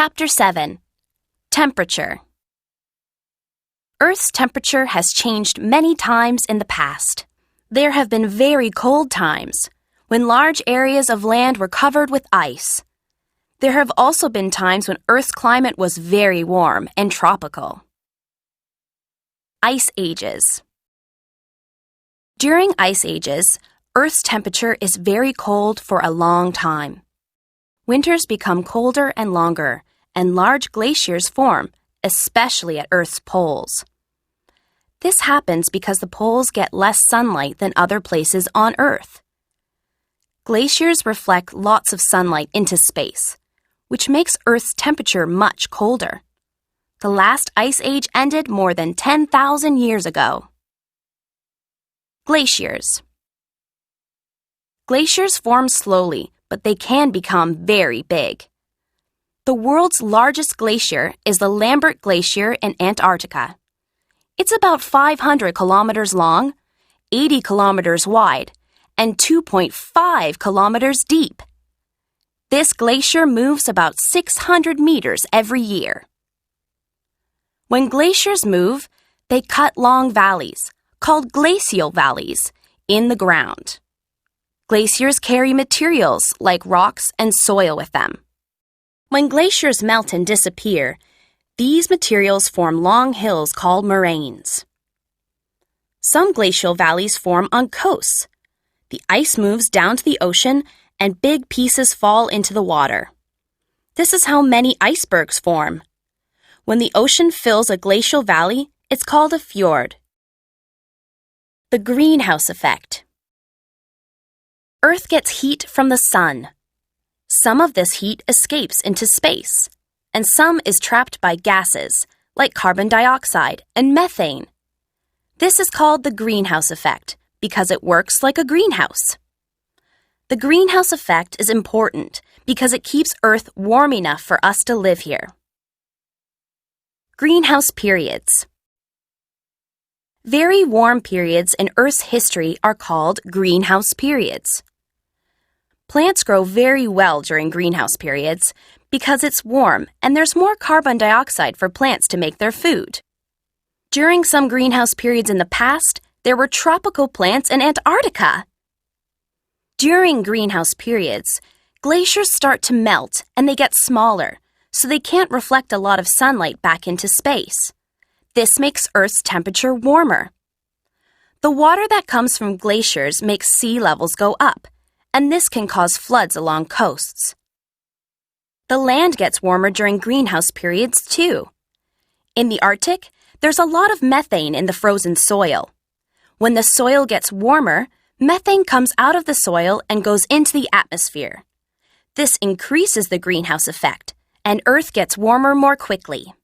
Chapter 7. Temperature. Earth's temperature has changed many times in the past. There have been very cold times, when large areas of land were covered with ice. There have also been times when Earth's climate was very warm and tropical. Ice ages. During ice ages, Earth's temperature is very cold for a long time. Winters become colder and longer, and large glaciers form, especially at Earth's poles. This happens because the poles get less sunlight than other places on Earth. Glaciers reflect lots of sunlight into space, which makes Earth's temperature much colder. The last ice age ended more than 10,000 years ago. Glaciers. Glaciers form slowly, but they can become very big. The world's largest glacier is the Lambert Glacier in Antarctica. It's about 500 kilometers long, 80 kilometers wide, and 2.5 kilometers deep. This glacier moves about 600 meters every year. When glaciers move, they cut long valleys, called glacial valleys, in the ground. Glaciers carry materials like rocks and soil with them. When glaciers melt and disappear, these materials form long hills called moraines. Some glacial valleys form on coasts. The ice moves down to the ocean and big pieces fall into the water. This is how many icebergs form. When the ocean fills a glacial valley, it's called a fjord. The greenhouse effect. Earth gets heat from the sun. Some of this heat escapes into space, and some is trapped by gases like carbon dioxide and methane. This is called the greenhouse effect because it works like a greenhouse. The greenhouse effect is important because it keeps Earth warm enough for us to live here. Greenhouse periods. Very warm periods in Earth's history are called greenhouse periods. Plants grow very well during greenhouse periods because it's warm and there's more carbon dioxide for plants to make their food. During some greenhouse periods in the past, there were tropical plants in Antarctica. During greenhouse periods, glaciers start to melt and they get smaller, so they can't reflect a lot of sunlight back into space. This makes Earth's temperature warmer. The water that comes from glaciers makes sea levels go up, and this can cause floods along coasts. The land gets warmer during greenhouse periods, too. In the Arctic, there's a lot of methane in the frozen soil. When the soil gets warmer, methane comes out of the soil and goes into the atmosphere. This increases the greenhouse effect, and Earth gets warmer more quickly.